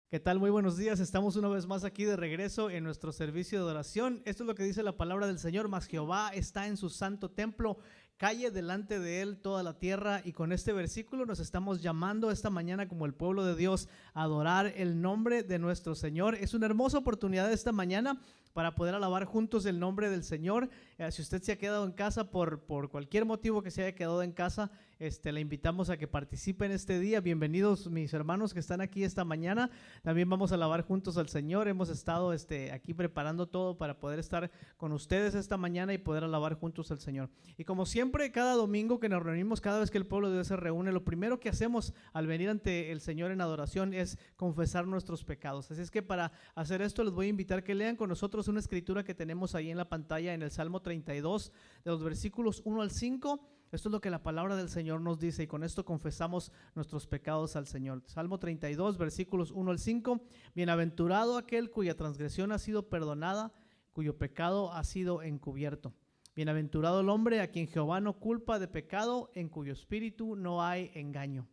¿Qué tal? Muy buenos días. Estamos una vez más aquí de regreso en nuestro servicio de oración. Esto es lo que dice la palabra del Señor. Mas Jehová está en su santo templo, calle delante de él toda la tierra. Y con este versículo nos estamos llamando esta mañana como el pueblo de Dios a adorar el nombre de nuestro Señor. Es una hermosa oportunidad esta mañana para poder alabar juntos el nombre del Señor. Si usted se ha quedado en casa por cualquier motivo que se haya quedado en casa, le invitamos a que participe en este día. Bienvenidos mis hermanos que están aquí esta mañana. También vamos a alabar juntos al Señor. Hemos estado aquí preparando todo para poder estar con ustedes esta mañana y poder alabar juntos al Señor. Y como siempre, cada domingo que nos reunimos, cada vez que el pueblo de Dios se reúne, lo primero que hacemos al venir ante el Señor en adoración es confesar nuestros pecados. Así es que para hacer esto les voy a invitar que lean con nosotros una escritura que tenemos ahí en la pantalla en el Salmo 32, de los versículos 1 al 5. Esto es lo que la palabra del Señor nos dice y con esto confesamos nuestros pecados al Señor. Salmo 32, versículos 1 al 5. Bienaventurado aquel cuya transgresión ha sido perdonada, cuyo pecado ha sido encubierto. Bienaventurado el hombre a quien Jehová no culpa de pecado, en cuyo espíritu no hay engaño.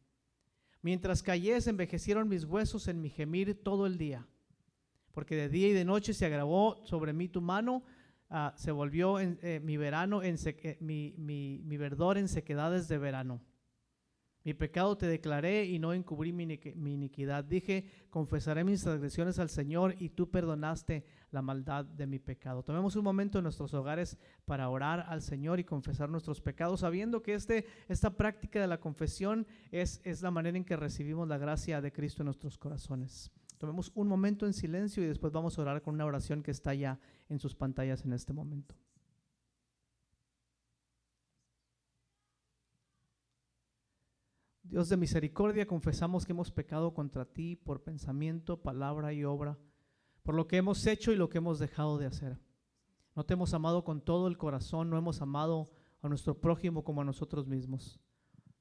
Mientras callé, se envejecieron mis huesos en mi gemir todo el día, porque de día y de noche se agravó sobre mí tu mano. Se volvió mi verano mi verdor en sequedades de verano. Mi pecado te declaré y no encubrí mi iniquidad. Dije, confesaré mis transgresiones al Señor y tú perdonaste la maldad de mi pecado. Tomemos un momento en nuestros hogares para orar al Señor y confesar nuestros pecados, sabiendo que esta práctica de la confesión es la manera en que recibimos la gracia de Cristo en nuestros corazones. Tomemos un momento en silencio y después vamos a orar con una oración que está ya en sus pantallas en este momento. Dios de misericordia, confesamos que hemos pecado contra ti por pensamiento, palabra y obra, por lo que hemos hecho y lo que hemos dejado de hacer. No te hemos amado con todo el corazón, no hemos amado a nuestro prójimo como a nosotros mismos.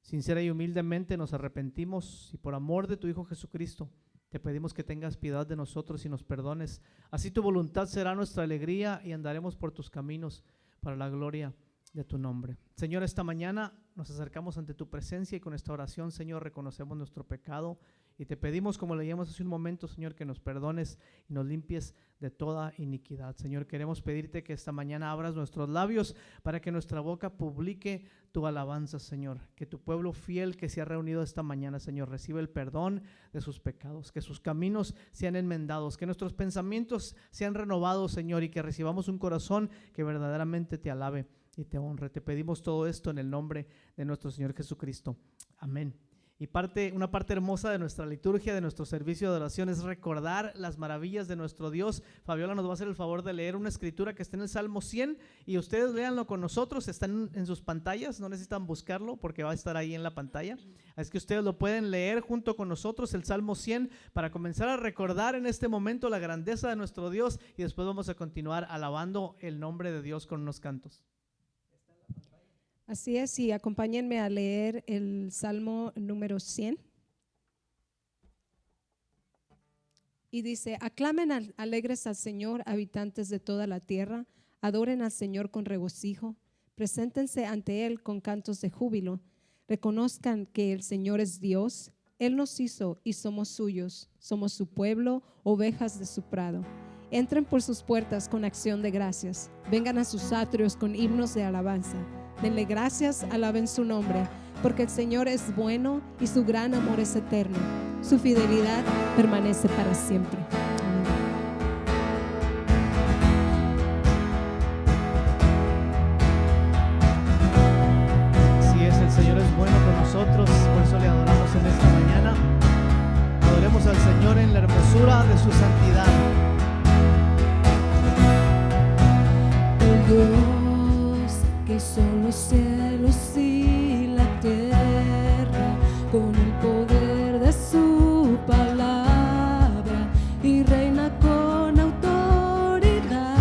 Sincera y humildemente nos arrepentimos y por amor de tu Hijo Jesucristo, te pedimos que tengas piedad de nosotros y nos perdones. Así tu voluntad será nuestra alegría y andaremos por tus caminos para la gloria de tu nombre. Señor, esta mañana nos acercamos ante tu presencia y con esta oración, Señor, reconocemos nuestro pecado y te pedimos, como leíamos hace un momento, Señor, que nos perdones y nos limpies de toda iniquidad. Señor, queremos pedirte que esta mañana abras nuestros labios para que nuestra boca publique tu alabanza, Señor. Que tu pueblo fiel que se ha reunido esta mañana, Señor, reciba el perdón de sus pecados, que sus caminos sean enmendados, que nuestros pensamientos sean renovados, Señor, y que recibamos un corazón que verdaderamente te alabe y te honre. Te pedimos todo esto en el nombre de nuestro Señor Jesucristo. Amén. Y una parte hermosa de nuestra liturgia, de nuestro servicio de oración, es recordar las maravillas de nuestro Dios. Fabiola nos va a hacer el favor de leer una escritura que está en el Salmo 100 y ustedes léanlo con nosotros, están en sus pantallas, no necesitan buscarlo porque va a estar ahí en la pantalla. Así que ustedes lo pueden leer junto con nosotros, el Salmo 100, para comenzar a recordar en este momento la grandeza de nuestro Dios y después vamos a continuar alabando el nombre de Dios con unos cantos. Así es, y acompáñenme a leer el Salmo número 100. Y dice: aclamen alegres al Señor, habitantes de toda la tierra, adoren al Señor con regocijo, preséntense ante Él con cantos de júbilo, reconozcan que el Señor es Dios, Él nos hizo y somos suyos, somos su pueblo, ovejas de su prado. Entren por sus puertas con acción de gracias, vengan a sus atrios con himnos de alabanza. Denle gracias, alaben su nombre, porque el Señor es bueno y su gran amor es eterno. Su fidelidad permanece para siempre. Amén. Así es, el Señor es bueno con nosotros, por eso le adoramos en esta mañana. Adoremos al Señor en la hermosura de su santidad. El Dios que son los cielos y la tierra, con el poder de su palabra, y reina con autoridad.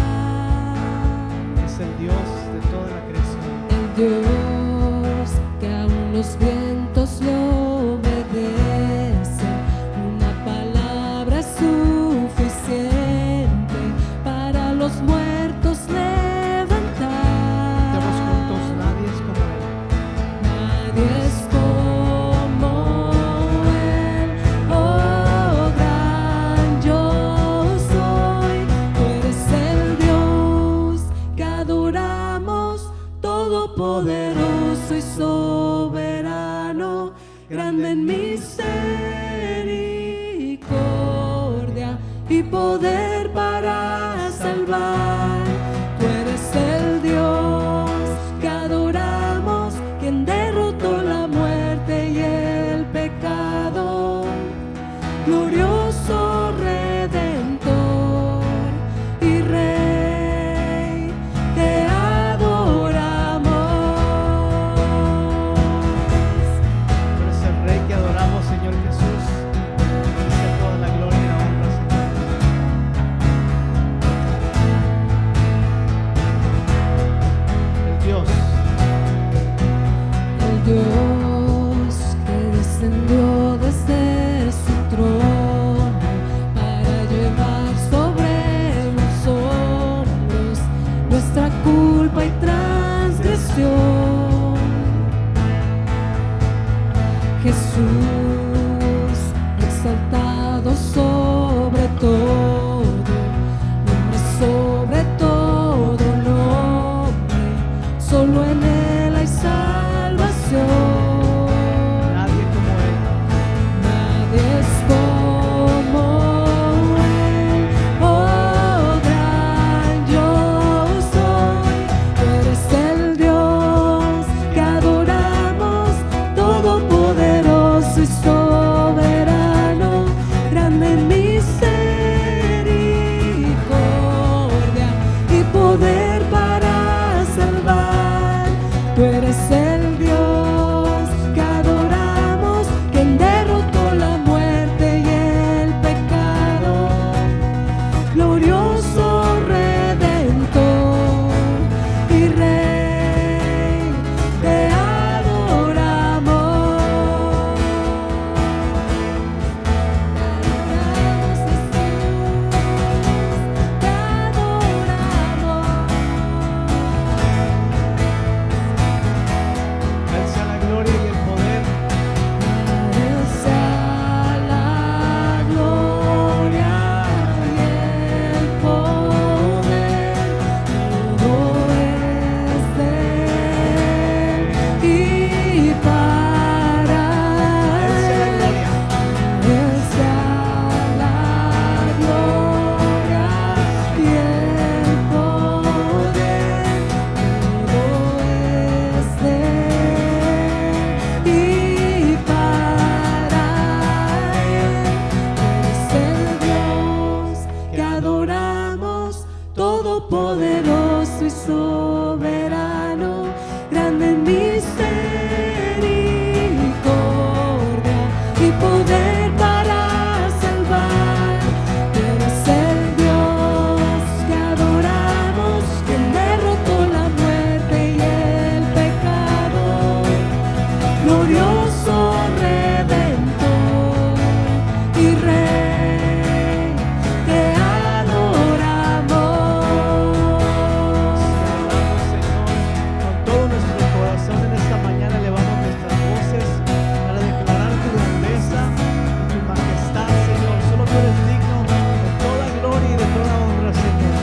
Es el Dios de toda la creación. El Dios que aún los vientos le obedecen, una palabra es suficiente para los muertos levantar. Estemos juntos, nadie es como Él. poder para salvar. Tú eres el Dios que adoramos, quien derrotó la muerte y el pecado. Glorioso Redentor y Rey, te adoramos. Tú eres el Rey que adoramos, Señor Jesús. Sea toda la gloria y la honra, Señor. El Dios que descendió desde su trono para llevar sobre los hombros nuestra culpa y transgresión. Jesús, exaltado sobre todo, nombre sobre todo nombre, solo en Él hay salvación. Nadie como Él. Nadie es como Él, oh gran yo soy. Tú eres el Dios que adoramos, todopoderoso y soberano, grande en misericordia y poder para salvar. Tú eres el Dios que adoramos, quien derrotó la muerte y el pecado. Glorioso Redentor y Rey, te adoramos. Te adoramos, A Él sea la gloria y el poder. Él sea la gloria y el poder, todo es de Él y para A Él sea la Él. gloria. Él sea la gloria y el poder, todo es de Él y para Él. Es el Dios que adoramos, todopoderoso y soberano, grande en misericordia y poder para salvar. Tú eres el Dios que adoramos, quien derrotó la muerte y el pecado. Glorioso Redentor y Rey, te adoramos. Señor, con todo nuestro corazón en esta mañana elevamos nuestras voces para declarar tu grandeza y tu majestad, Señor. Solo tú eres digno de toda gloria y de toda honra, Señor.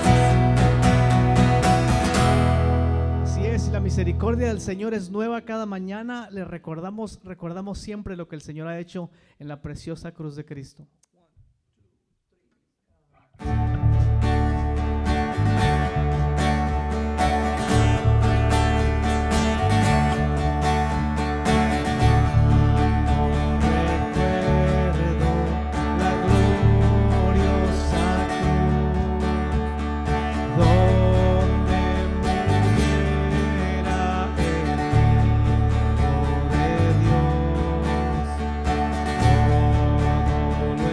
Así es, y la misericordia del Señor es nueva cada mañana. Le recordamos siempre lo que el Señor ha hecho en la preciosa cruz de Cristo. Recuerdo la gloriosa cruz donde muriera el Hijo de Dios. Todo lo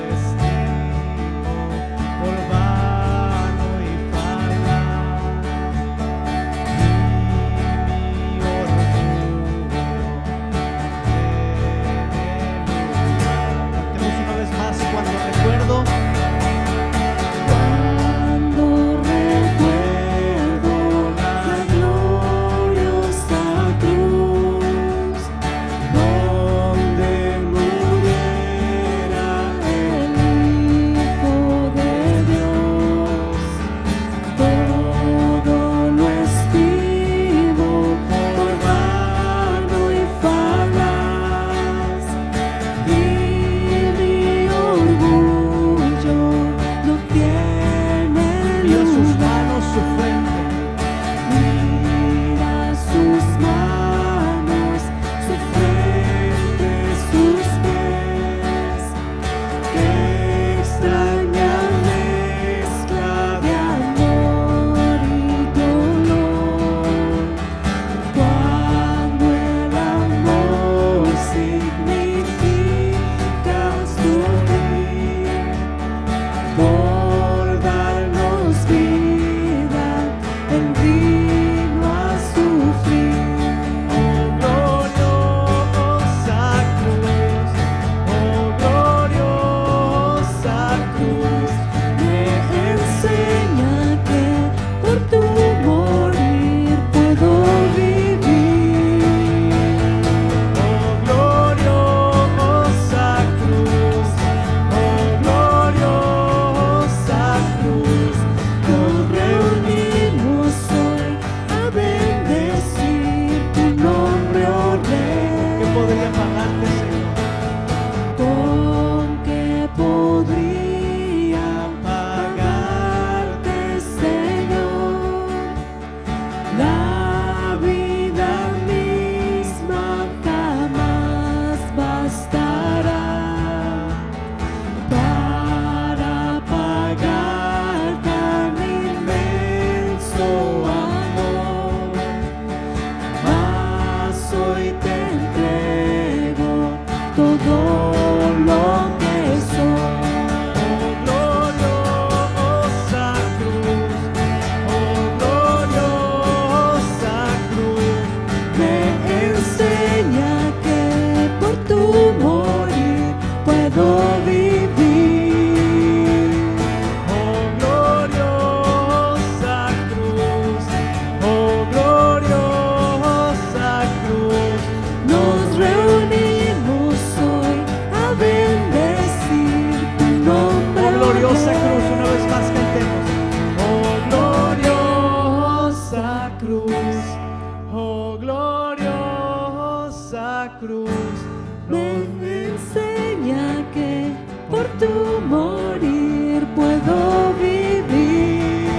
morir puedo vivir.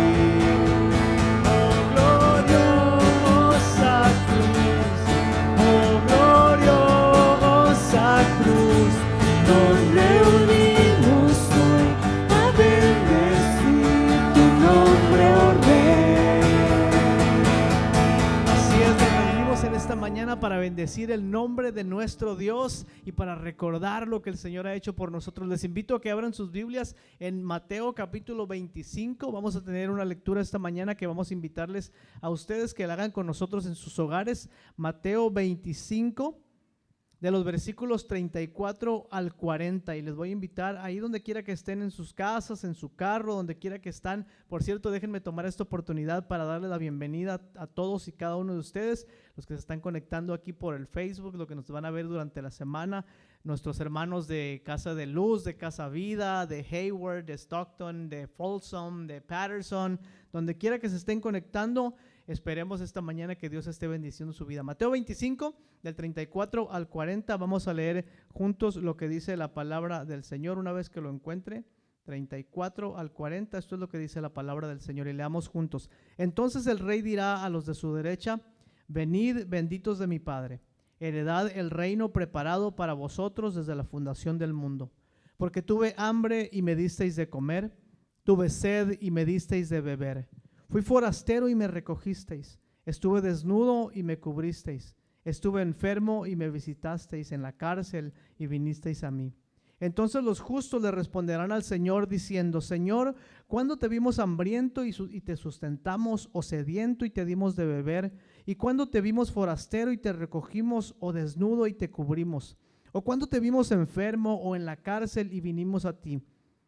Oh gloriosa cruz, oh gloriosa cruz, Nos reunimos hoy a bendecir tu nombre, oh Rey. Así es, nos reunimos en esta mañana para bendecir el nombre de nuestro Dios y para recordar lo que el Señor ha hecho por nosotros. Les invito a que abran sus Biblias en Mateo capítulo 25. Vamos a tener una lectura esta mañana que vamos a invitarles a ustedes que la hagan con nosotros en sus hogares. Mateo 25, de los versículos 34 al 40, y les voy a invitar ahí donde quiera que estén, en sus casas, en su carro, donde quiera que están. Por cierto, déjenme tomar esta oportunidad para darle la bienvenida a todos y cada uno de ustedes, los que se están conectando aquí por el Facebook, los que nos van a ver durante la semana, nuestros hermanos de Casa de Luz, de Casa Vida, de Hayward, de Stockton, de Folsom, de Patterson, donde quiera que se estén conectando. Esperemos esta mañana que Dios esté bendiciendo su vida. Mateo 25, del 34 al 40, vamos a leer juntos lo que dice la palabra del Señor. Una vez que lo encuentre, 34 al 40, esto es lo que dice la palabra del Señor, y leamos juntos. Entonces el rey dirá a los de su derecha: venid, benditos de mi Padre, heredad el reino preparado para vosotros desde la fundación del mundo. Porque tuve hambre y me disteis de comer, tuve sed y me disteis de beber. Fui forastero y me recogisteis, estuve desnudo y me cubristeis, estuve enfermo y me visitasteis, en la cárcel y vinisteis a mí. Entonces los justos le responderán al Señor diciendo: Señor, ¿cuándo te vimos hambriento y te sustentamos, o sediento y te dimos de beber? ¿Y cuándo te vimos forastero y te recogimos, o desnudo y te cubrimos? ¿O cuándo te vimos enfermo o en la cárcel y vinimos a ti?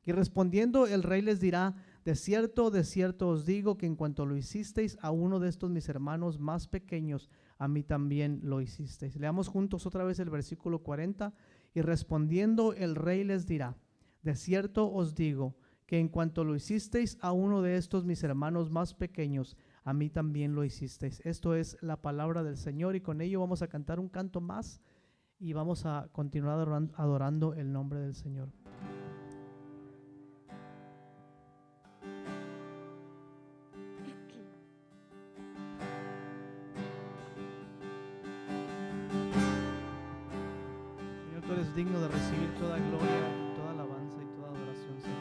Y respondiendo el rey les dirá: de cierto os digo que en cuanto lo hicisteis a uno de estos mis hermanos más pequeños, a mí también lo hicisteis. Leamos juntos otra vez el versículo 40. Y respondiendo el rey les dirá: de cierto os digo que en cuanto lo hicisteis a uno de estos mis hermanos más pequeños, a mí también lo hicisteis. Esto es la palabra del Señor, y con ello vamos a cantar un canto más y vamos a continuar adorando el nombre del Señor. Tú eres digno de recibir toda gloria, toda alabanza y toda adoración, Señor.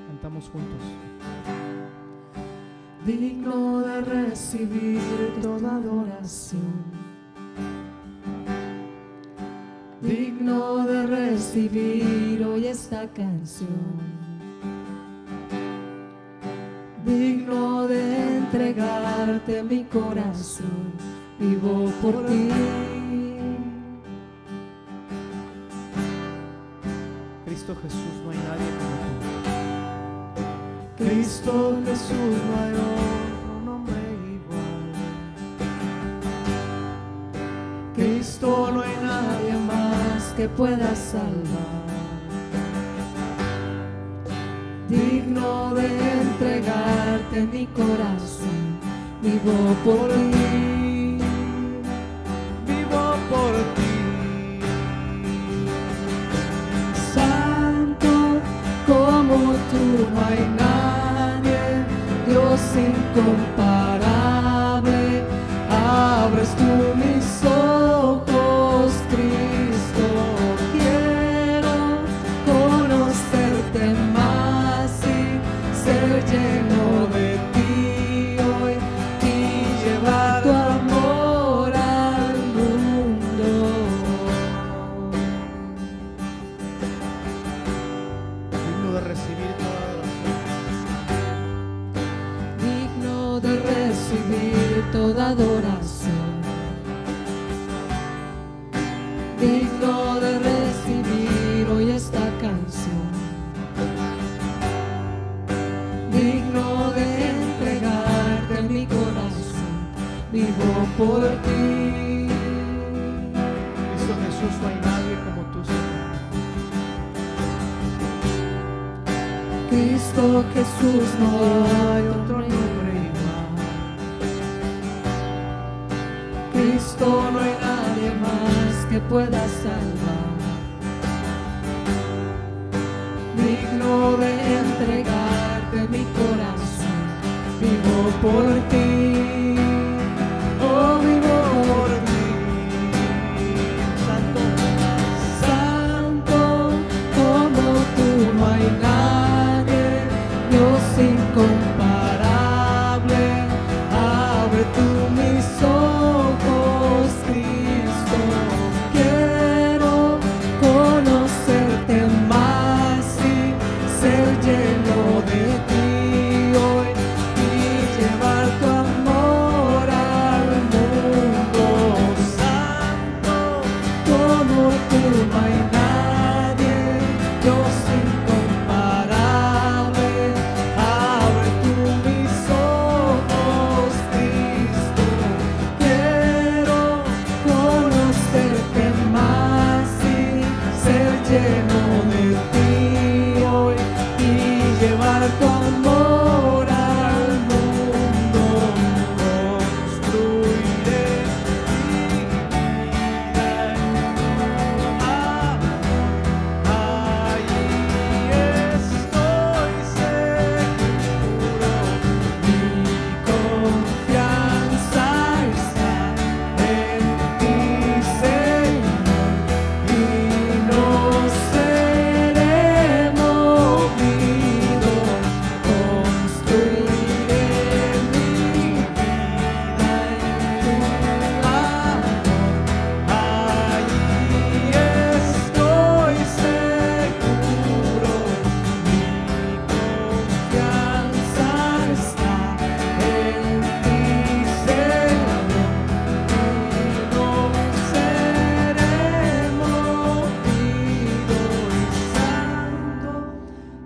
Cantamos juntos. Digno de recibir toda adoración, digno de recibir hoy esta canción, digno de entregarte mi corazón. Vivo por ti. Cristo Jesús, no hay nadie como tú. Cristo Jesús, no hay otro nombre igual. Cristo, no hay nadie más que pueda salvar. Digno de entregarte mi corazón. Vivo por ti. Por ti. Santo como tú no hay nadie, Dios incomparable. Abres tú mis ojos, Cristo. Quiero conocerte más y ser lleno de ti hoy y llevar tu amor al mundo. Digno de recibir toda adoración. Digno de recibir toda adoración. Digno de recibir hoy esta canción. Digno de entregarte mi corazón. Vivo por ti. Cristo Jesús, no hay nadie como tú, Señor. Cristo Jesús, no hay otro nombre igual. Cristo, no hay nadie más que pueda salvar. por ti, oh vivo por ti. Santo, Santo como tú no hay nadie, Dios incomparable. Abre tú mis ojos, Cristo. Quiero conocerte más y ser lleno de ti hoy y llevar tu amor al mundo. Santo como tú no hay nadie, Dios incomparable. Abre tú mis ojos, Cristo. Quiero conocerte más y ser lleno de ti hoy y llevar tu amor al mundo. Construiré mi vida en tu amor. Allí estoy seguro, mi confianza está en ti, Señor, y no seré movido. Construiré mi vida en tu amor. Allí estoy seguro, mi confianza está en ti, Señor, y no seré movido. Y santo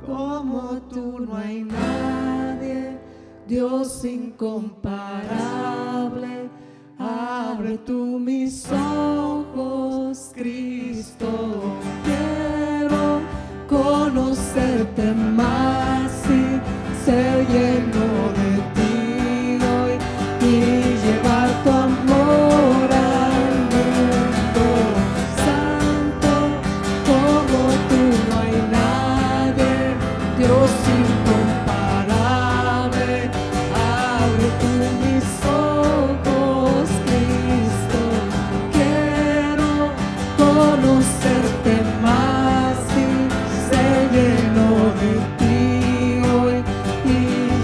como tú no hay nadie, Dios incomparable. Abre tú mis ojos, Cristo. Quiero conocerte más y ser lleno de ti hoy y llevar tu amor al mundo. Santo como tú no hay nadie, Dios incomparable. Abre tú mis ojos, Cristo. Quiero conocerte más y ser lleno de ti hoy y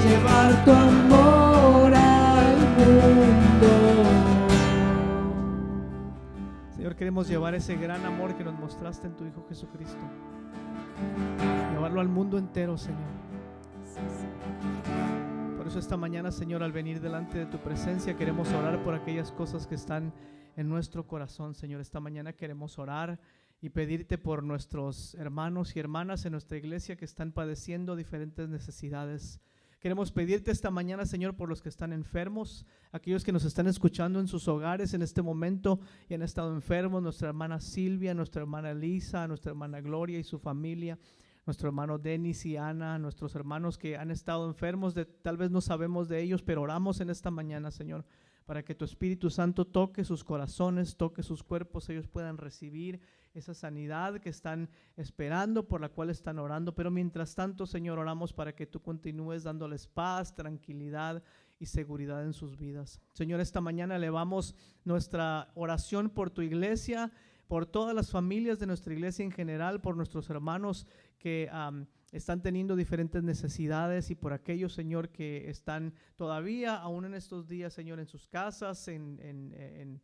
llevar tu amor al mundo. Señor, queremos llevar ese gran amor que nos mostraste en tu Hijo Jesucristo. Llevarlo al mundo entero, Señor. Por eso esta mañana, Señor, al venir delante de tu presencia, queremos orar por aquellas cosas que están en nuestro corazón, Señor. Esta mañana queremos orar y pedirte por nuestros hermanos y hermanas en nuestra iglesia que están padeciendo diferentes necesidades. Queremos pedirte esta mañana, Señor, por los que están enfermos, aquellos que nos están escuchando en sus hogares en este momento y han estado enfermos, nuestra hermana Silvia, nuestra hermana Elisa, nuestra hermana Gloria y su familia, nuestro hermano Denis y Ana, nuestros hermanos que han estado enfermos, tal vez no sabemos de ellos, pero oramos en esta mañana, Señor, para que tu Espíritu Santo toque sus corazones, toque sus cuerpos, ellos puedan recibir esa sanidad que están esperando, por la cual están orando. Pero mientras tanto, Señor, oramos para que tú continúes dándoles paz, tranquilidad y seguridad en sus vidas. Señor, esta mañana elevamos nuestra oración por tu iglesia, por todas las familias de nuestra iglesia en general, por nuestros hermanos que están teniendo diferentes necesidades y por aquellos, Señor, que están todavía, aún en estos días, Señor, en sus casas, en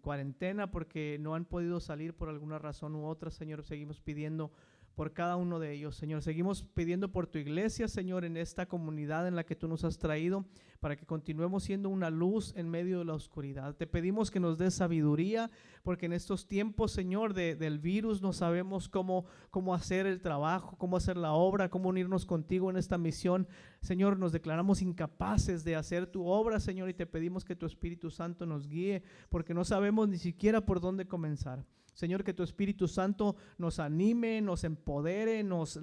cuarentena porque no han podido salir por alguna razón u otra. Señor, seguimos pidiendo por cada uno de ellos, Señor. Seguimos pidiendo por tu iglesia, Señor, en esta comunidad en la que tú nos has traído, para que continuemos siendo una luz en medio de la oscuridad. Te pedimos que nos des sabiduría, porque en estos tiempos, Señor, del virus no sabemos cómo hacer el trabajo, cómo hacer la obra, cómo unirnos contigo en esta misión. Señor, nos declaramos incapaces de hacer tu obra, Señor, y te pedimos que tu Espíritu Santo nos guíe, porque no sabemos ni siquiera por dónde comenzar. Señor, que tu Espíritu Santo nos anime, nos empodere, nos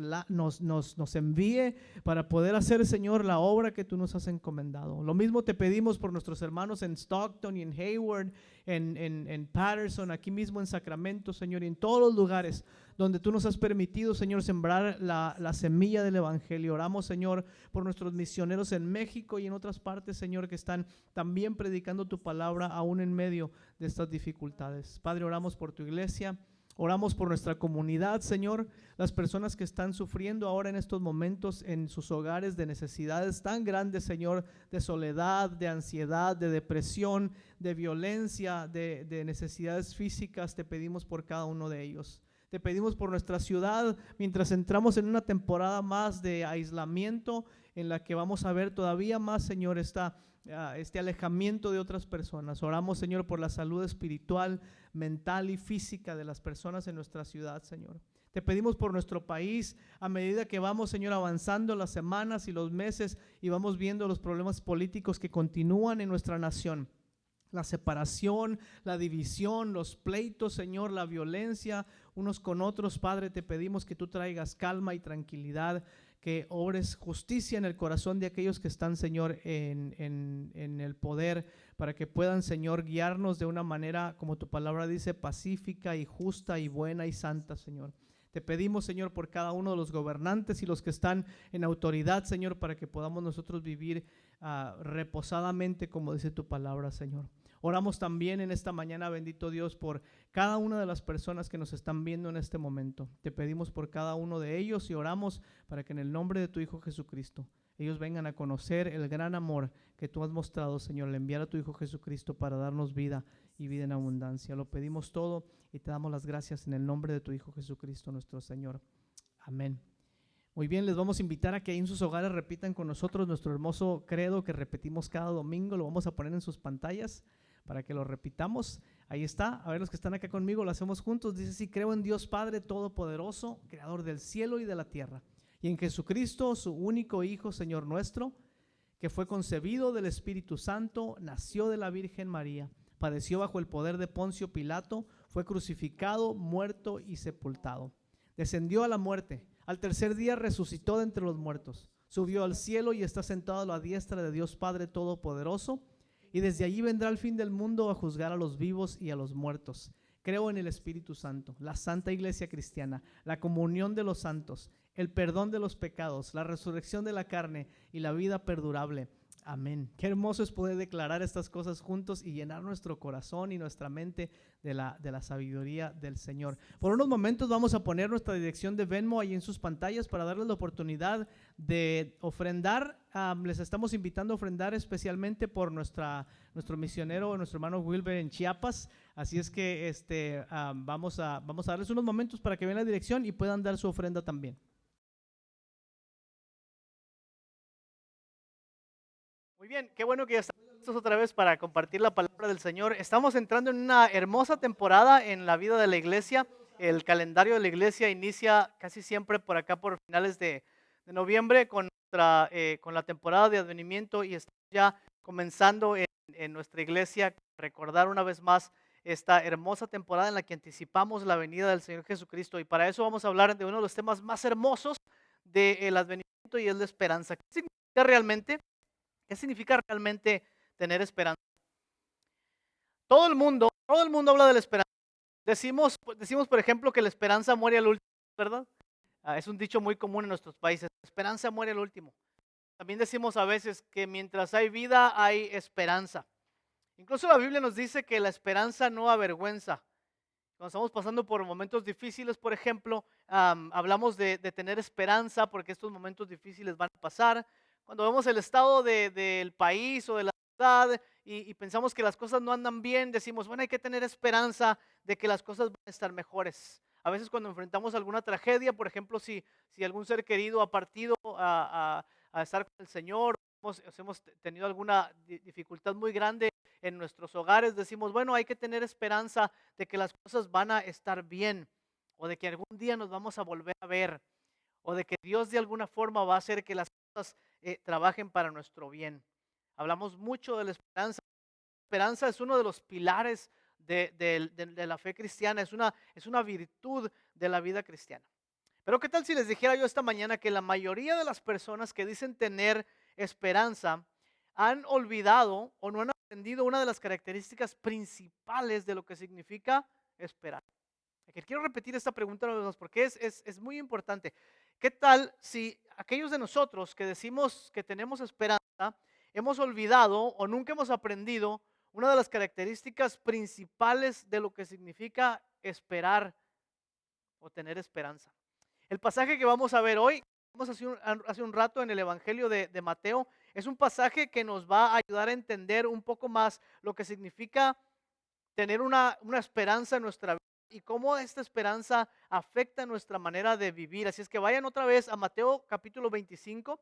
envíe para poder hacer, Señor, la obra que tú nos has encomendado. Lo mismo te pedimos por nuestros hermanos en Stockton y en Hayward, en Patterson, aquí mismo en Sacramento, Señor, y en todos los lugares donde tú nos has permitido, Señor, sembrar la semilla del Evangelio. Oramos, Señor, por nuestros misioneros en México y en otras partes, Señor, que están también predicando tu palabra aún en medio de estas dificultades. Padre, oramos por tu iglesia. Oramos por nuestra comunidad, Señor, las personas que están sufriendo ahora en estos momentos en sus hogares de necesidades tan grandes, Señor, de soledad, de ansiedad, de depresión, de violencia, de necesidades físicas. Te pedimos por cada uno de ellos. Te pedimos por nuestra ciudad, mientras entramos en una temporada más de aislamiento, en la que vamos a ver todavía más, Señor, este alejamiento de otras personas. Oramos, Señor, por la salud espiritual, mental y física de las personas en nuestra ciudad, Señor. Te pedimos por nuestro país, a medida que vamos, Señor, avanzando las semanas y los meses y vamos viendo los problemas políticos que continúan en nuestra nación. La separación, la división, los pleitos, Señor, la violencia unos con otros. Padre, te pedimos que tú traigas calma y tranquilidad, que obres justicia en el corazón de aquellos que están, Señor, en el poder, para que puedan, Señor, guiarnos de una manera, como tu palabra dice, pacífica y justa y buena y santa, Señor. Te pedimos, Señor, por cada uno de los gobernantes y los que están en autoridad, Señor, para que podamos nosotros vivir reposadamente, como dice tu palabra, Señor. Oramos también en esta mañana, bendito Dios, por cada una de las personas que nos están viendo en este momento. Te pedimos por cada uno de ellos y oramos para que en el nombre de tu Hijo Jesucristo ellos vengan a conocer el gran amor que tú has mostrado, Señor, al enviar a tu Hijo Jesucristo para darnos vida y vida en abundancia. Lo pedimos todo y te damos las gracias en el nombre de tu Hijo Jesucristo, nuestro Señor. Amén. Muy bien, les vamos a invitar a que ahí en sus hogares repitan con nosotros nuestro hermoso credo que repetimos cada domingo. Lo vamos a poner en sus pantallas para que lo repitamos. Ahí está. A ver, los que están acá conmigo, lo hacemos juntos. Dice así: creo en Dios Padre Todopoderoso, creador del cielo y de la tierra, y en Jesucristo, su único Hijo, Señor nuestro, que fue concebido del Espíritu Santo, nació de la Virgen María, padeció bajo el poder de Poncio Pilato, fue crucificado, muerto y sepultado. Descendió a la muerte, al tercer día resucitó de entre los muertos, subió al cielo y está sentado a la diestra de Dios Padre Todopoderoso, y desde allí vendrá al fin del mundo a juzgar a los vivos y a los muertos. Creo en el Espíritu Santo, la Santa Iglesia Cristiana, la comunión de los santos, el perdón de los pecados, la resurrección de la carne y la vida perdurable. Amén. Qué hermoso es poder declarar estas cosas juntos y llenar nuestro corazón y nuestra mente de la sabiduría del Señor. Por unos momentos vamos a poner nuestra dirección de Venmo ahí en sus pantallas para darles la oportunidad de ofrendar. Les estamos invitando a ofrendar especialmente por nuestro misionero, nuestro hermano Wilber en Chiapas. Así es que vamos a darles unos momentos para que vean la dirección y puedan dar su ofrenda también. Muy bien, qué bueno que ya estamos listos otra vez para compartir la palabra del Señor. Estamos entrando en una hermosa temporada en la vida de la iglesia. El calendario de la iglesia inicia casi siempre por acá por finales de noviembre con la temporada de advenimiento, y estamos ya comenzando en nuestra iglesia recordar una vez más esta hermosa temporada en la que anticipamos la venida del Señor Jesucristo. Y para eso vamos a hablar de uno de los temas más hermosos del advenimiento, y es la esperanza. ¿Qué significa realmente? ¿Qué significa realmente tener esperanza? Todo el mundo habla de la esperanza. Decimos, por ejemplo, que la esperanza muere al último, ¿verdad? Es un dicho muy común en nuestros países. La esperanza muere al último. También decimos a veces que mientras hay vida, hay esperanza. Incluso la Biblia nos dice que la esperanza no avergüenza. Cuando estamos pasando por momentos difíciles, por ejemplo, hablamos de tener esperanza porque estos momentos difíciles van a pasar. Cuando vemos el estado del país o de la ciudad y pensamos que las cosas no andan bien, decimos, bueno, hay que tener esperanza de que las cosas van a estar mejores. A veces cuando enfrentamos alguna tragedia, por ejemplo, si algún ser querido ha partido a estar con el Señor, hemos tenido alguna dificultad muy grande en nuestros hogares, decimos, bueno, hay que tener esperanza de que las cosas van a estar bien, o de que algún día nos vamos a volver a ver, o de que Dios de alguna forma va a hacer que las cosas trabajen para nuestro bien. Hablamos mucho de la esperanza. La esperanza es uno de los pilares de la fe cristiana, es una virtud de la vida cristiana. Pero ¿qué tal si les dijera yo esta mañana que la mayoría de las personas que dicen tener esperanza han olvidado o no han aprendido una de las características principales de lo que significa esperar? Quiero repetir esta pregunta una vez más porque es muy importante. ¿Qué tal si aquellos de nosotros que decimos que tenemos esperanza, hemos olvidado o nunca hemos aprendido una de las características principales de lo que significa esperar o tener esperanza? El pasaje que vamos a ver hoy, vimos hace un rato en el Evangelio de Mateo, es un pasaje que nos va a ayudar a entender un poco más lo que significa tener una esperanza en nuestra vida y cómo esta esperanza afecta nuestra manera de vivir. Así es que vayan otra vez a Mateo capítulo 25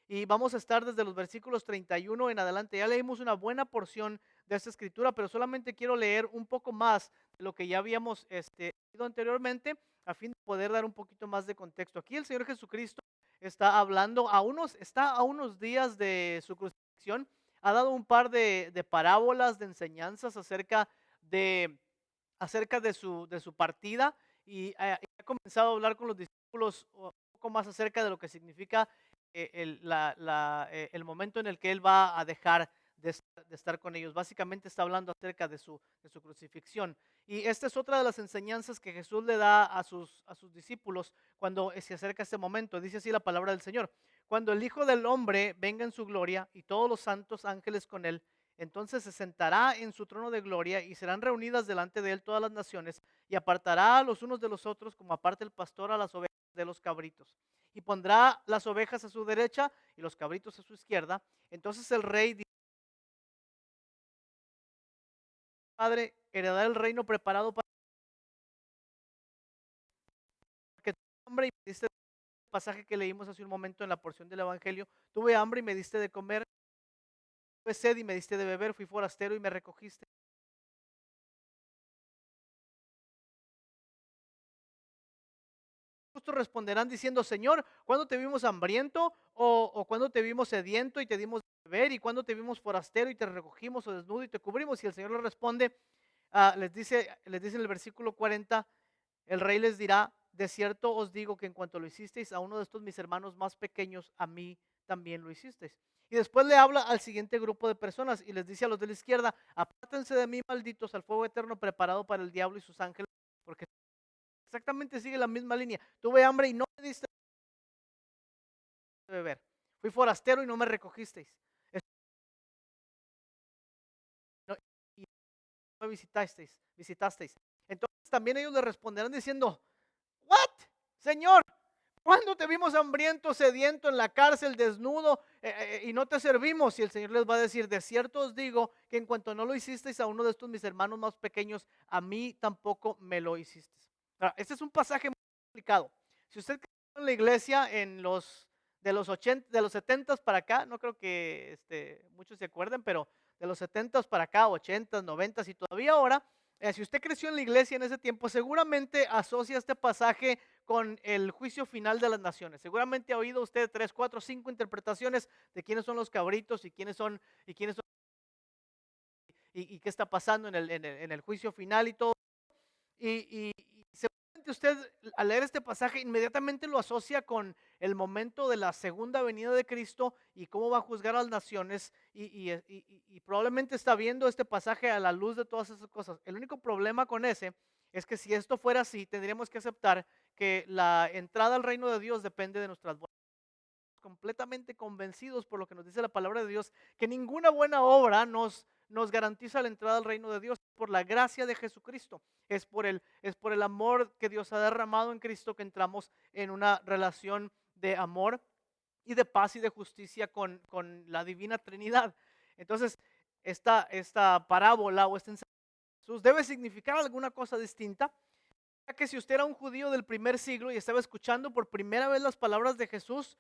y vamos a estar desde los versículos 31 en adelante. Ya leímos una buena porción de esta escritura, pero solamente quiero leer un poco más de lo que ya habíamos leído anteriormente a fin de poder dar un poquito más de contexto. Aquí el Señor Jesucristo está hablando está a unos días de su crucifixión. Ha dado un par de parábolas, de enseñanzas acerca de su partida y ha comenzado a hablar con los discípulos un poco más acerca de lo que significa el momento en el que Él va a dejar de estar con ellos. Básicamente está hablando acerca de su crucifixión. Y esta es otra de las enseñanzas que Jesús le da a sus discípulos cuando se acerca este momento. Dice así la palabra del Señor: cuando el Hijo del Hombre venga en su gloria y todos los santos ángeles con Él, entonces se sentará en su trono de gloria y serán reunidas delante de Él todas las naciones, y apartará a los unos de los otros como aparta el pastor a las ovejas de los cabritos. Y pondrá las ovejas a su derecha y los cabritos a su izquierda. Entonces el rey dice: Padre, heredar el reino preparado para que tuve hambre y me diste el pasaje que leímos hace un momento en la porción del Evangelio. Tuve hambre y me diste de comer, tuve sed y me diste de beber, fui forastero y me recogiste. Justos responderán diciendo: Señor, ¿cuándo te vimos hambriento o cuándo te vimos sediento y te dimos de beber? ¿Y cuándo te vimos forastero y te recogimos o desnudo y te cubrimos? Y el Señor les responde, les dice en el versículo 40, el rey les dirá: de cierto os digo que en cuanto lo hicisteis a uno de estos mis hermanos más pequeños, a mí también lo hicisteis. Y después le habla al siguiente grupo de personas y les dice a los de la izquierda: apártense de mí, malditos, al fuego eterno preparado para el diablo y sus ángeles, porque exactamente sigue la misma línea. Tuve hambre y no me diste de beber. Fui forastero y no me recogisteis. No, y no me visitasteis. Entonces también ellos le responderán diciendo: ¿What? Señor, ¿cuándo te vimos hambriento, sediento, en la cárcel, desnudo y no te servimos? Y el Señor les va a decir: de cierto os digo que en cuanto no lo hicisteis a uno de estos mis hermanos más pequeños, a mí tampoco me lo hicisteis. Ahora, este es un pasaje muy complicado. Si usted creció en la iglesia de los 80, de los 70 para acá, no creo que muchos se acuerden, pero de los 70 para acá, 80, 90 y todavía ahora, si usted creció en la iglesia en ese tiempo, seguramente asocia este pasaje con el juicio final de las naciones. Seguramente ha oído usted 3, 4, 5 interpretaciones de quiénes son los cabritos y quiénes son y qué está pasando en el juicio final y todo. Y seguramente usted al leer este pasaje inmediatamente lo asocia con el momento de la segunda venida de Cristo y cómo va a juzgar a las naciones y probablemente está viendo este pasaje a la luz de todas esas cosas. El único problema con ese es que si esto fuera así, tendríamos que aceptar que la entrada al reino de Dios depende de nuestras buenas obras. Completamente convencidos por lo que nos dice la palabra de Dios, que ninguna buena obra nos garantiza la entrada al reino de Dios. Por la gracia de Jesucristo, es por el amor que Dios ha derramado en Cristo que entramos en una relación de amor y de paz y de justicia con la divina Trinidad. Entonces, esta parábola o esta enseñanza de Jesús debe significar alguna cosa distinta, ya que si usted era un judío del primer siglo y estaba escuchando por primera vez las palabras de Jesús,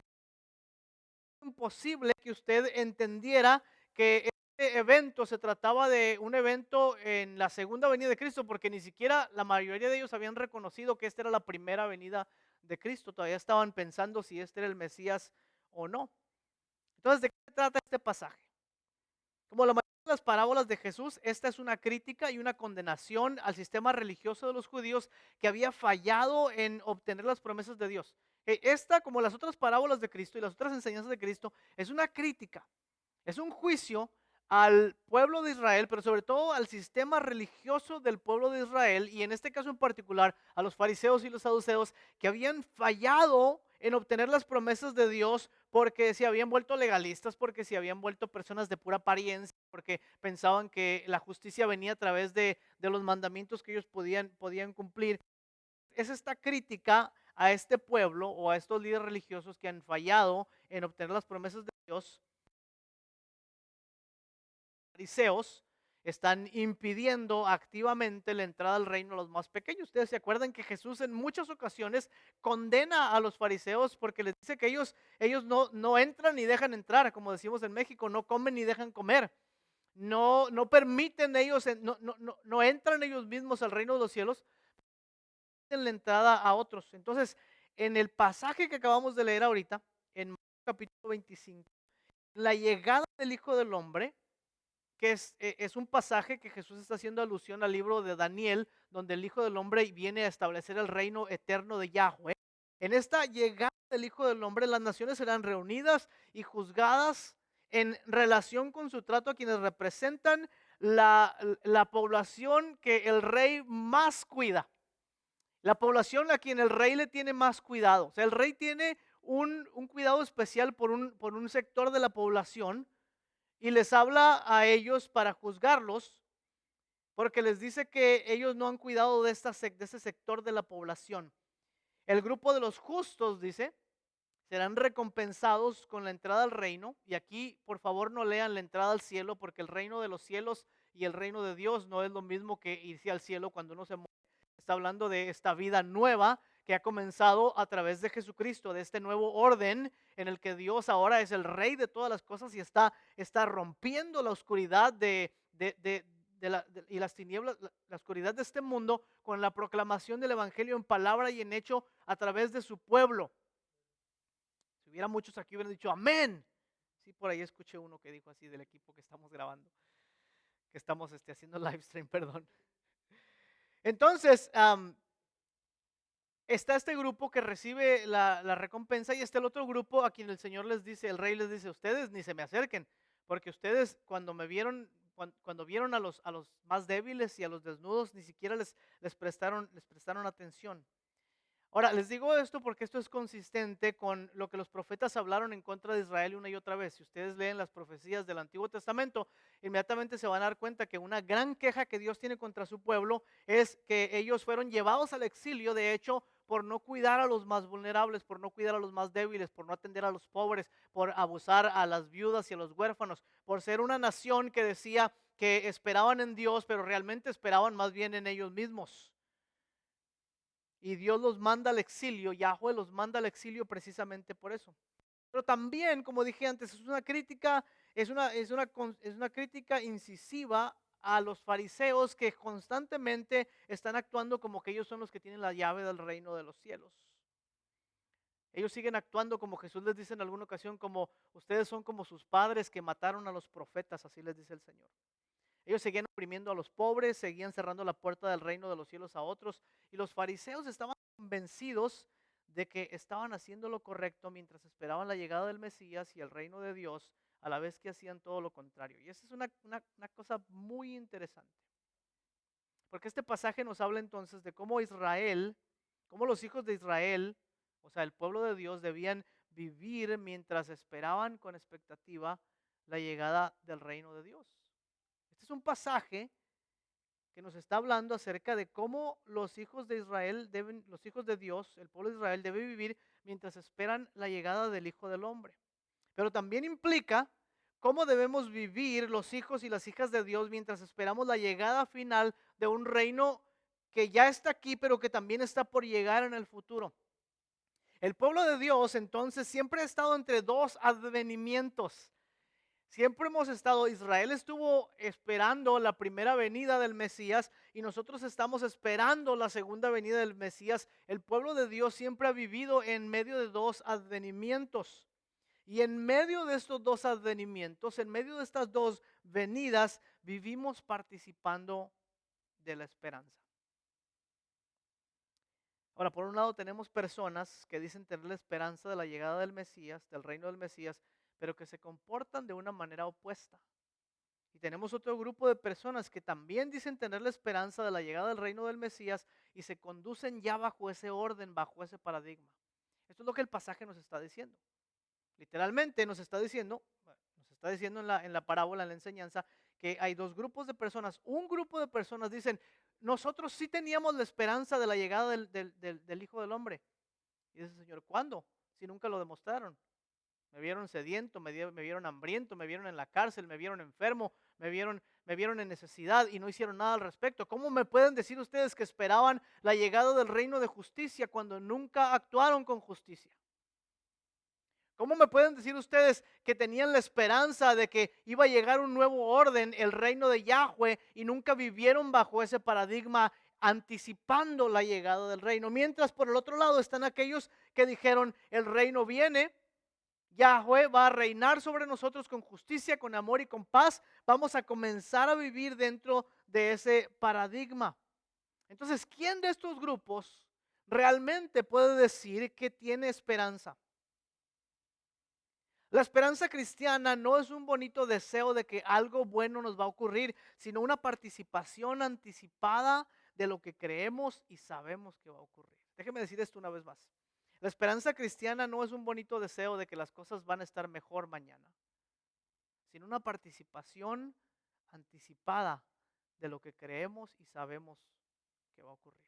es imposible que usted entendiera que este evento se trataba de un evento en la segunda venida de Cristo, porque ni siquiera la mayoría de ellos habían reconocido que esta era la primera venida de Cristo. Todavía estaban pensando si este era el Mesías o no. Entonces, ¿de qué se trata este pasaje? Como la mayoría de las parábolas de Jesús, esta es una crítica y una condenación al sistema religioso de los judíos que había fallado en obtener las promesas de Dios. Esta, como las otras parábolas de Cristo y las otras enseñanzas de Cristo, es una crítica, es un juicio al pueblo de Israel, pero sobre todo al sistema religioso del pueblo de Israel, y en este caso en particular a los fariseos y los saduceos, que habían fallado en obtener las promesas de Dios porque se habían vuelto legalistas, porque se habían vuelto personas de pura apariencia, porque pensaban que la justicia venía a través de los mandamientos que ellos podían cumplir. Es esta crítica a este pueblo o a estos líderes religiosos que han fallado en obtener las promesas de Dios. Fariseos están impidiendo activamente la entrada al reino a los más pequeños. Ustedes se acuerdan que Jesús en muchas ocasiones condena a los fariseos porque les dice que ellos no entran ni dejan entrar, como decimos en México, no comen ni dejan comer. No permiten ellos, no entran ellos mismos al reino de los cielos, en la entrada a otros. Entonces, en el pasaje que acabamos de leer ahorita, en Mateo capítulo 25, la llegada del Hijo del Hombre, que es un pasaje que Jesús está haciendo alusión al libro de Daniel, donde el Hijo del Hombre viene a establecer el reino eterno de Yahweh. En esta llegada del Hijo del Hombre, las naciones serán reunidas y juzgadas en relación con su trato a quienes representan la población que el rey más cuida. La población a quien el rey le tiene más cuidado. O sea, el rey tiene un cuidado especial por un sector de la población y les habla a ellos para juzgarlos porque les dice que ellos no han cuidado de ese sector de la población. El grupo de los justos, dice, serán recompensados con la entrada al reino. Y aquí, por favor, no lean la entrada al cielo, porque el reino de los cielos y el reino de Dios no es lo mismo que irse al cielo cuando uno se muere. Está hablando de esta vida nueva que ha comenzado a través de Jesucristo, de este nuevo orden en el que Dios ahora es el rey de todas las cosas y está rompiendo la oscuridad y las tinieblas, la oscuridad de este mundo con la proclamación del evangelio en palabra y en hecho a través de su pueblo. Si hubiera muchos aquí hubieran dicho amén. Sí, por ahí escuché uno que dijo así del equipo que estamos grabando, que estamos haciendo live stream, perdón. Entonces, está este grupo que recibe la recompensa y está el otro grupo a quien el Señor les dice, el rey les dice, ustedes ni se me acerquen, porque ustedes cuando me vieron, cuando vieron a los más débiles y a los desnudos, ni siquiera les prestaron atención. Ahora, les digo esto porque esto es consistente con lo que los profetas hablaron en contra de Israel una y otra vez. Si ustedes leen las profecías del Antiguo Testamento, inmediatamente se van a dar cuenta que una gran queja que Dios tiene contra su pueblo es que ellos fueron llevados al exilio, de hecho, por no cuidar a los más vulnerables, por no cuidar a los más débiles, por no atender a los pobres, por abusar a las viudas y a los huérfanos, por ser una nación que decía que esperaban en Dios, pero realmente esperaban más bien en ellos mismos. Y Dios los manda al exilio, Yahweh los manda al exilio precisamente por eso. Pero también, como dije antes, es una crítica, es una crítica incisiva a los fariseos que constantemente están actuando como que ellos son los que tienen la llave del reino de los cielos. Ellos siguen actuando como Jesús les dice en alguna ocasión, como ustedes son como sus padres que mataron a los profetas, así les dice el Señor. Ellos seguían oprimiendo a los pobres, seguían cerrando la puerta del reino de los cielos a otros. Y los fariseos estaban convencidos de que estaban haciendo lo correcto mientras esperaban la llegada del Mesías y el reino de Dios, a la vez que hacían todo lo contrario. Y esa es una cosa muy interesante. Porque este pasaje nos habla entonces de cómo Israel, cómo los hijos de Israel, o sea, el pueblo de Dios, debían vivir mientras esperaban con expectativa la llegada del reino de Dios. Este es un pasaje que nos está hablando acerca de cómo los hijos de Israel los hijos de Dios, el pueblo de Israel debe vivir mientras esperan la llegada del Hijo del Hombre. Pero también implica cómo debemos vivir los hijos y las hijas de Dios mientras esperamos la llegada final de un reino que ya está aquí, pero que también está por llegar en el futuro. El pueblo de Dios entonces siempre ha estado entre dos advenimientos. Siempre hemos estado, Israel estuvo esperando la primera venida del Mesías y nosotros estamos esperando la segunda venida del Mesías. El pueblo de Dios siempre ha vivido en medio de dos advenimientos. Y en medio de estos dos advenimientos, en medio de estas dos venidas, vivimos participando de la esperanza. Ahora, por un lado tenemos personas que dicen tener la esperanza de la llegada del Mesías, del reino del Mesías, pero que se comportan de una manera opuesta. tenemos otro grupo de personas que también dicen tener la esperanza de la llegada del reino del Mesías y se conducen ya bajo ese orden, bajo ese paradigma. Esto es lo que el pasaje nos está diciendo. Literalmente nos está diciendo en la parábola, en la enseñanza, que hay dos grupos de personas. Un grupo de personas dicen, nosotros sí teníamos la esperanza de la llegada del Hijo del Hombre. Y dice el Señor, ¿cuándo? Si nunca lo demostraron. Me vieron sediento, me vieron hambriento, me vieron en la cárcel, me vieron enfermo, me vieron en necesidad y no hicieron nada al respecto. ¿Cómo me pueden decir ustedes que esperaban la llegada del reino de justicia cuando nunca actuaron con justicia? ¿Cómo me pueden decir ustedes que tenían la esperanza de que iba a llegar un nuevo orden, el reino de Yahweh, y nunca vivieron bajo ese paradigma anticipando la llegada del reino? Mientras por el otro lado están aquellos que dijeron, el reino viene, Yahweh va a reinar sobre nosotros con justicia, con amor y con paz. Vamos a comenzar a vivir dentro de ese paradigma. Entonces, ¿quién de estos grupos realmente puede decir que tiene esperanza? La esperanza cristiana no es un bonito deseo de que algo bueno nos va a ocurrir, sino una participación anticipada de lo que creemos y sabemos que va a ocurrir. Déjeme decir esto una vez más. La esperanza cristiana no es un bonito deseo de que las cosas van a estar mejor mañana, sino una participación anticipada de lo que creemos y sabemos que va a ocurrir.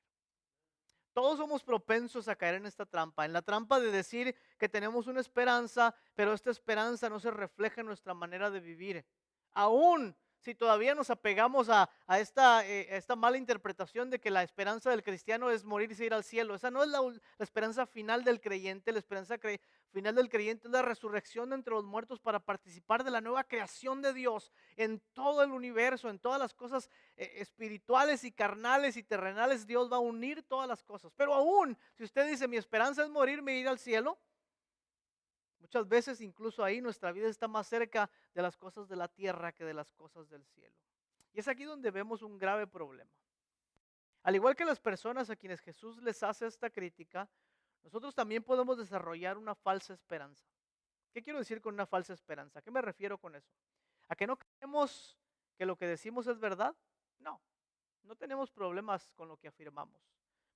Todos somos propensos a caer en esta trampa, en la trampa de decir que tenemos una esperanza, pero esta esperanza no se refleja en nuestra manera de vivir. Aún si todavía nos apegamos a esta mala interpretación de que la esperanza del cristiano es morirse e ir al cielo. Esa no es la esperanza final del creyente. La esperanza final del creyente es la resurrección de entre los muertos para participar de la nueva creación de Dios en todo el universo, en todas las cosas espirituales y carnales y terrenales. Dios va a unir todas las cosas. Pero aún si usted dice mi esperanza es morirme e ir al cielo, muchas veces incluso ahí nuestra vida está más cerca de las cosas de la tierra que de las cosas del cielo. Y es aquí donde vemos un grave problema. Al igual que las personas a quienes Jesús les hace esta crítica, nosotros también podemos desarrollar una falsa esperanza. ¿Qué quiero decir con una falsa esperanza? ¿A qué me refiero con eso? ¿A que no creemos que lo que decimos es verdad? No tenemos problemas con lo que afirmamos.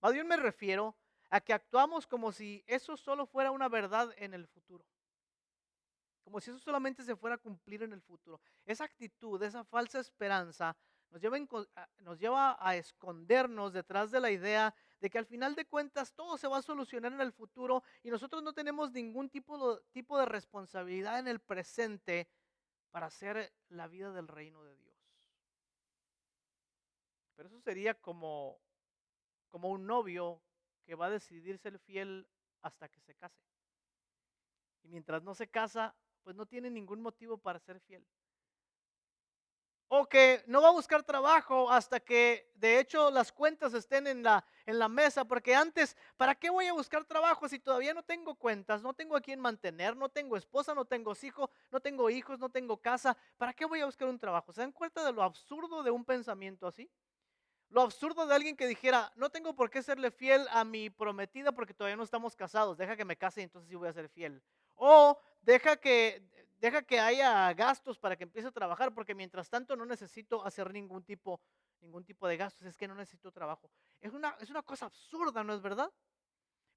Más bien me refiero a que actuamos como si eso solo fuera una verdad en el futuro. Como si eso solamente se fuera a cumplir en el futuro. Esa actitud, esa falsa esperanza nos lleva a escondernos detrás de la idea de que al final de cuentas todo se va a solucionar en el futuro y nosotros no tenemos ningún tipo de responsabilidad en el presente para hacer la vida del reino de Dios. Pero eso sería como un novio que va a decidir ser fiel hasta que se case. Y mientras no se casa, pues no tiene ningún motivo para ser fiel. O que no va a buscar trabajo hasta que de hecho las cuentas estén en la mesa, porque antes, ¿para qué voy a buscar trabajo si todavía no tengo cuentas, no tengo a quién mantener, no tengo esposa, no tengo hijos, no tengo casa? ¿Para qué voy a buscar un trabajo? ¿Se dan cuenta de lo absurdo de un pensamiento así? Lo absurdo de alguien que dijera, no tengo por qué serle fiel a mi prometida porque todavía no estamos casados, deja que me case y entonces sí voy a ser fiel. O deja que haya gastos para que empiece a trabajar porque mientras tanto no necesito hacer ningún tipo de gastos, es que no necesito trabajo. Es una cosa absurda, ¿no es verdad?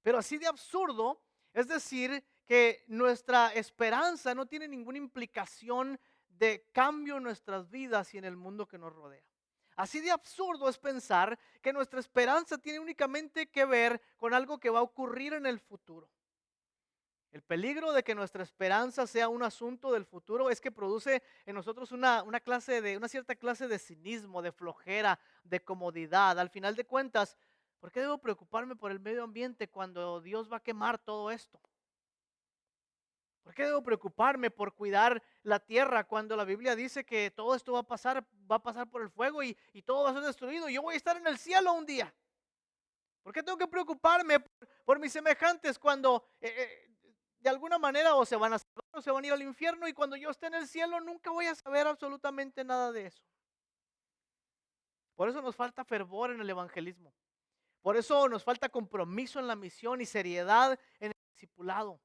Pero así de absurdo es decir que nuestra esperanza no tiene ninguna implicación de cambio en nuestras vidas y en el mundo que nos rodea. Así de absurdo es pensar que nuestra esperanza tiene únicamente que ver con algo que va a ocurrir en el futuro. El peligro de que nuestra esperanza sea un asunto del futuro es que produce en nosotros una cierta clase de cinismo, de flojera, de comodidad. Al final de cuentas, ¿por qué debo preocuparme por el medio ambiente cuando Dios va a quemar todo esto? ¿Por qué debo preocuparme por cuidar la tierra cuando la Biblia dice que todo esto va a pasar por el fuego y todo va a ser destruido? Yo voy a estar en el cielo un día. ¿Por qué tengo que preocuparme por mis semejantes cuando de alguna manera o se van a salvar o se van a ir al infierno y cuando yo esté en el cielo nunca voy a saber absolutamente nada de eso? Por eso nos falta fervor en el evangelismo. Por eso nos falta compromiso en la misión y seriedad en el discipulado.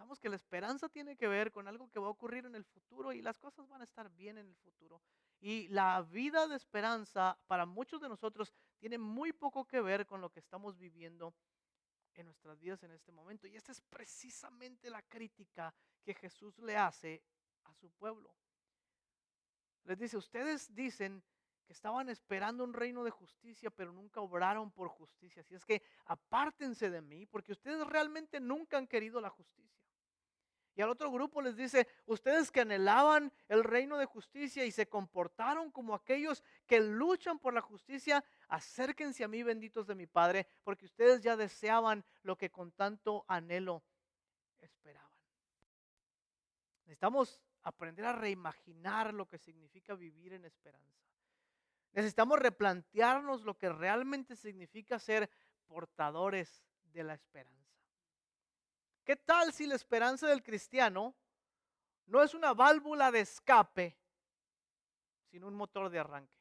Pensamos que la esperanza tiene que ver con algo que va a ocurrir en el futuro y las cosas van a estar bien en el futuro. Y la vida de esperanza para muchos de nosotros tiene muy poco que ver con lo que estamos viviendo en nuestras vidas en este momento. Y esta es precisamente la crítica que Jesús le hace a su pueblo. Les dice, ustedes dicen que estaban esperando un reino de justicia, pero nunca obraron por justicia. Así es que apártense de mí, porque ustedes realmente nunca han querido la justicia. Y al otro grupo les dice, ustedes que anhelaban el reino de justicia y se comportaron como aquellos que luchan por la justicia, acérquense a mí, benditos de mi Padre, porque ustedes ya deseaban lo que con tanto anhelo esperaban. Necesitamos aprender a reimaginar lo que significa vivir en esperanza. Necesitamos replantearnos lo que realmente significa ser portadores de la esperanza. ¿Qué tal si la esperanza del cristiano no es una válvula de escape, sino un motor de arranque?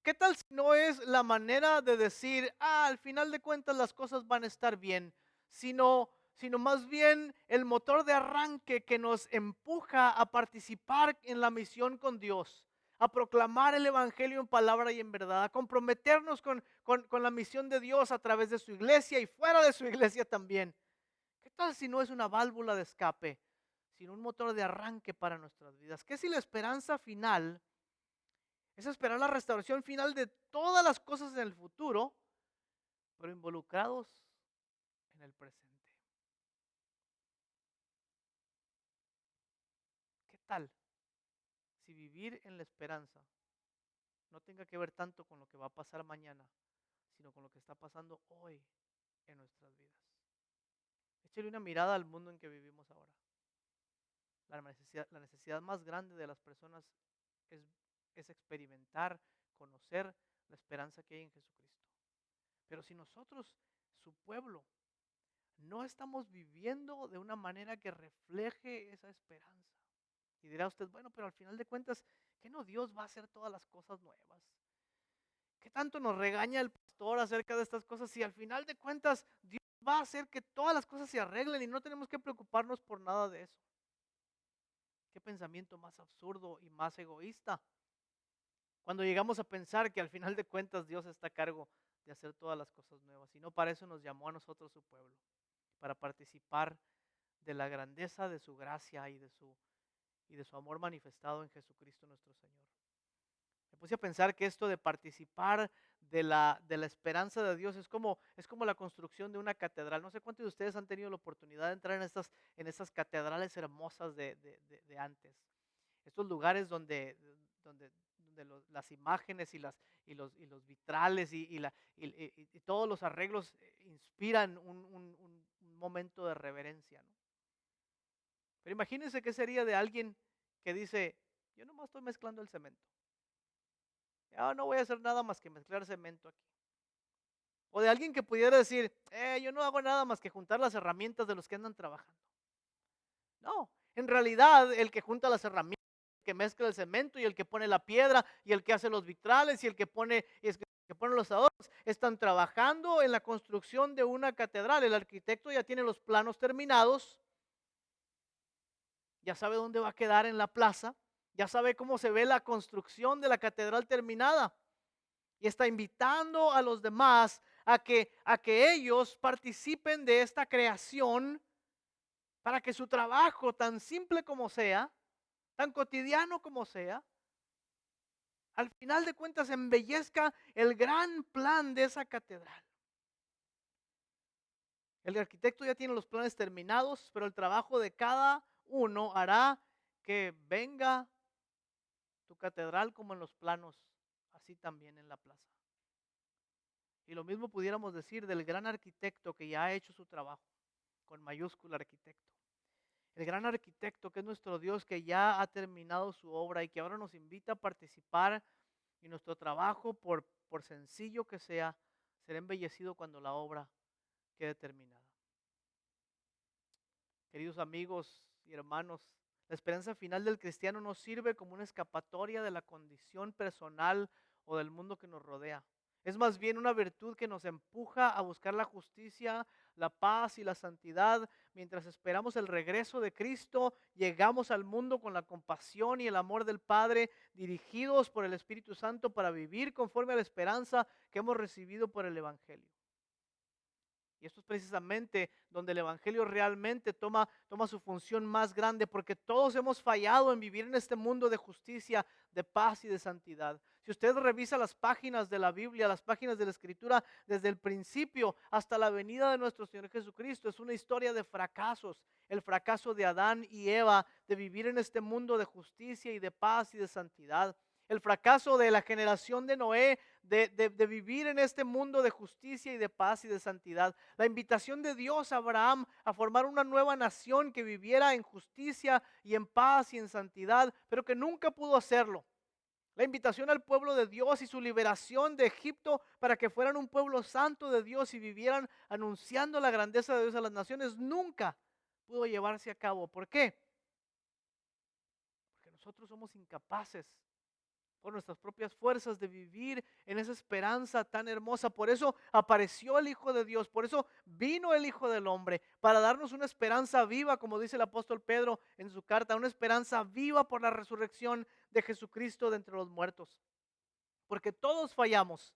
¿Qué tal si no es la manera de decir, al final de cuentas las cosas van a estar bien, sino más bien el motor de arranque que nos empuja a participar en la misión con Dios, a proclamar el evangelio en palabra y en verdad, a comprometernos con la misión de Dios a través de su iglesia y fuera de su iglesia también? ¿Qué tal si no es una válvula de escape, sino un motor de arranque para nuestras vidas? ¿Qué si la esperanza final es esperar la restauración final de todas las cosas en el futuro, pero involucrados en el presente? ¿Qué tal si vivir en la esperanza no tenga que ver tanto con lo que va a pasar mañana, sino con lo que está pasando hoy en nuestras vidas? Échale una mirada al mundo en que vivimos ahora. La necesidad más grande de las personas es, es experimentar, conocer la esperanza que hay en Jesucristo. Pero si nosotros, su pueblo, no estamos viviendo de una manera que refleje esa esperanza. Y dirá usted, bueno, pero al final de cuentas, ¿qué no Dios va a hacer todas las cosas nuevas? ¿Qué tanto nos regaña el pastor acerca de estas cosas si al final de cuentas Dios va a hacer que todas las cosas se arreglen y no tenemos que preocuparnos por nada de eso? ¿Qué pensamiento más absurdo y más egoísta? Cuando llegamos a pensar que al final de cuentas Dios está a cargo de hacer todas las cosas nuevas. Y no para eso nos llamó a nosotros su pueblo, para participar de la grandeza de su gracia y de su amor manifestado en Jesucristo nuestro Señor. Me puse a pensar que esto de participar de la esperanza de Dios es como la construcción de una catedral. No sé cuántos de ustedes han tenido la oportunidad de entrar en estas catedrales hermosas de antes. Estos lugares donde las imágenes y los vitrales y todos los arreglos inspiran un momento de reverencia, ¿no? Pero imagínense qué sería de alguien que dice, yo nomás estoy mezclando el cemento. Ya no voy a hacer nada más que mezclar cemento aquí. O de alguien que pudiera decir, yo no hago nada más que juntar las herramientas de los que andan trabajando. No, en realidad el que junta las herramientas, el que mezcla el cemento y el que pone la piedra y el que hace los vitrales y el que pone los adornos, están trabajando en la construcción de una catedral. El arquitecto ya tiene los planos terminados, ya sabe dónde va a quedar en la plaza, ya sabe cómo se ve la construcción de la catedral terminada. Y está invitando a los demás a que ellos participen de esta creación para que su trabajo, tan simple como sea, tan cotidiano como sea, al final de cuentas embellezca el gran plan de esa catedral. El arquitecto ya tiene los planes terminados, pero el trabajo de cada uno hará que venga tu catedral como en los planos, así también en la plaza. Y lo mismo pudiéramos decir del gran arquitecto que ya ha hecho su trabajo, con mayúscula arquitecto. El gran arquitecto que es nuestro Dios, que ya ha terminado su obra y que ahora nos invita a participar, y nuestro trabajo, por sencillo que sea, será embellecido cuando la obra quede terminada. Queridos amigos y hermanos, la esperanza final del cristiano no sirve como una escapatoria de la condición personal o del mundo que nos rodea. Es más bien una virtud que nos empuja a buscar la justicia, la paz y la santidad. Mientras esperamos el regreso de Cristo, llegamos al mundo con la compasión y el amor del Padre, dirigidos por el Espíritu Santo para vivir conforme a la esperanza que hemos recibido por el Evangelio. Y esto es precisamente donde el Evangelio realmente toma su función más grande, porque todos hemos fallado en vivir en este mundo de justicia, de paz y de santidad. Si usted revisa las páginas de la Biblia, las páginas de la Escritura, desde el principio hasta la venida de nuestro Señor Jesucristo, es una historia de fracasos. El fracaso de Adán y Eva, de vivir en este mundo de justicia y de paz y de santidad. El fracaso de la generación de Noé, de vivir en este mundo de justicia y de paz y de santidad. La invitación de Dios a Abraham a formar una nueva nación que viviera en justicia y en paz y en santidad, pero que nunca pudo hacerlo. La invitación al pueblo de Dios y su liberación de Egipto para que fueran un pueblo santo de Dios y vivieran anunciando la grandeza de Dios a las naciones, nunca pudo llevarse a cabo. ¿Por qué? Porque nosotros somos incapaces por nuestras propias fuerzas de vivir en esa esperanza tan hermosa. Por eso apareció el Hijo de Dios, por eso vino el Hijo del Hombre, para darnos una esperanza viva, como dice el apóstol Pedro en su carta, una esperanza viva por la resurrección de Jesucristo de entre los muertos. Porque todos fallamos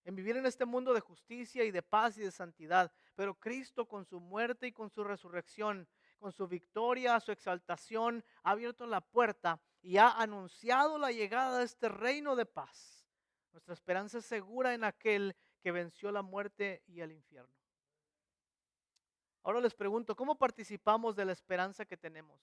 en vivir en este mundo de justicia y de paz y de santidad, pero Cristo con su muerte y con su resurrección, con su victoria, su exaltación, ha abierto la puerta y ha anunciado la llegada de este reino de paz. Nuestra esperanza es segura en aquel que venció la muerte y el infierno. Ahora les pregunto, ¿cómo participamos de la esperanza que tenemos?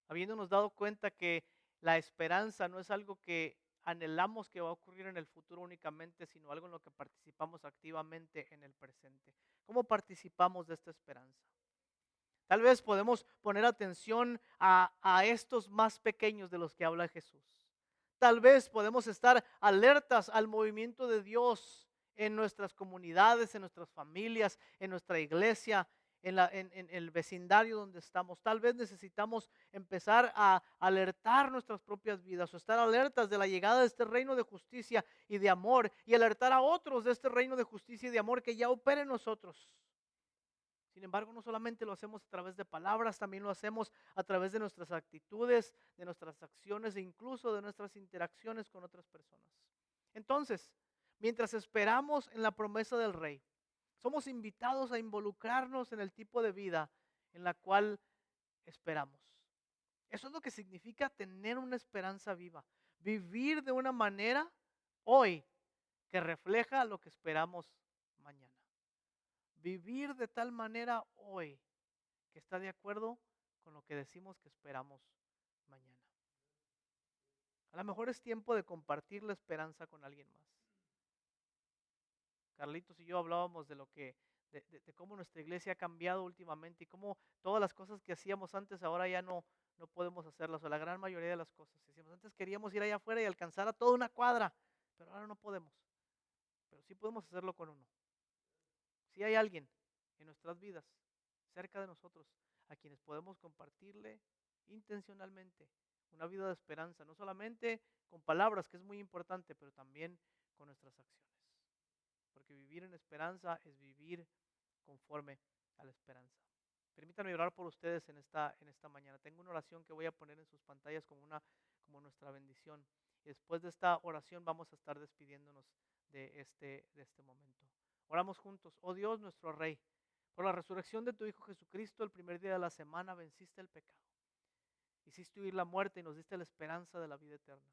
Habiéndonos dado cuenta que la esperanza no es algo que anhelamos que va a ocurrir en el futuro únicamente, sino algo en lo que participamos activamente en el presente. ¿Cómo participamos de esta esperanza? Tal vez podemos poner atención a estos más pequeños de los que habla Jesús. Tal vez podemos estar alertas al movimiento de Dios en nuestras comunidades, en nuestras familias, en nuestra iglesia, en el vecindario donde estamos. Tal vez necesitamos empezar a alertar nuestras propias vidas o estar alertas de la llegada de este reino de justicia y de amor y alertar a otros de este reino de justicia y de amor que ya opera en nosotros. Sin embargo, no solamente lo hacemos a través de palabras, también lo hacemos a través de nuestras actitudes, de nuestras acciones e incluso de nuestras interacciones con otras personas. Entonces, mientras esperamos en la promesa del Rey, somos invitados a involucrarnos en el tipo de vida en la cual esperamos. Eso es lo que significa tener una esperanza viva. Vivir de una manera hoy que refleja lo que esperamos mañana. Vivir de tal manera hoy que está de acuerdo con lo que decimos que esperamos mañana. A lo mejor es tiempo de compartir la esperanza con alguien más. Carlitos y yo hablábamos de de cómo nuestra iglesia ha cambiado últimamente y cómo todas las cosas que hacíamos antes ahora ya no podemos hacerlas, o la gran mayoría de las cosas. Decíamos, antes queríamos ir allá afuera y alcanzar a toda una cuadra, pero ahora no podemos. Pero sí podemos hacerlo con uno. Si hay alguien en nuestras vidas, cerca de nosotros, a quienes podemos compartirle intencionalmente una vida de esperanza, no solamente con palabras, que es muy importante, pero también con nuestras acciones. Porque vivir en esperanza es vivir conforme a la esperanza. Permítanme orar por ustedes en esta mañana. Tengo una oración que voy a poner en sus pantallas como nuestra bendición. Y después de esta oración vamos a estar despidiéndonos de este momento. Oramos juntos. Oh Dios, nuestro Rey, por la resurrección de tu Hijo Jesucristo, el primer día de la semana venciste el pecado. Hiciste huir la muerte y nos diste la esperanza de la vida eterna.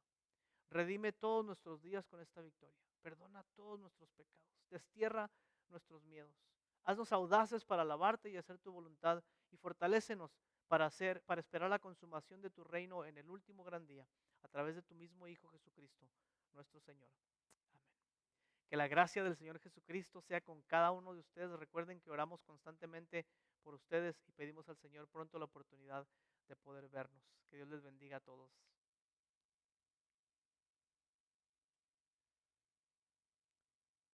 Redime todos nuestros días con esta victoria. Perdona todos nuestros pecados. Destierra nuestros miedos. Haznos audaces para alabarte y hacer tu voluntad, y fortalécenos para esperar la consumación de tu reino en el último gran día, a través de tu mismo Hijo Jesucristo, nuestro Señor. Amén. Que la gracia del Señor Jesucristo sea con cada uno de ustedes. Recuerden que oramos constantemente por ustedes y pedimos al Señor pronto la oportunidad de poder vernos. Que Dios les bendiga a todos.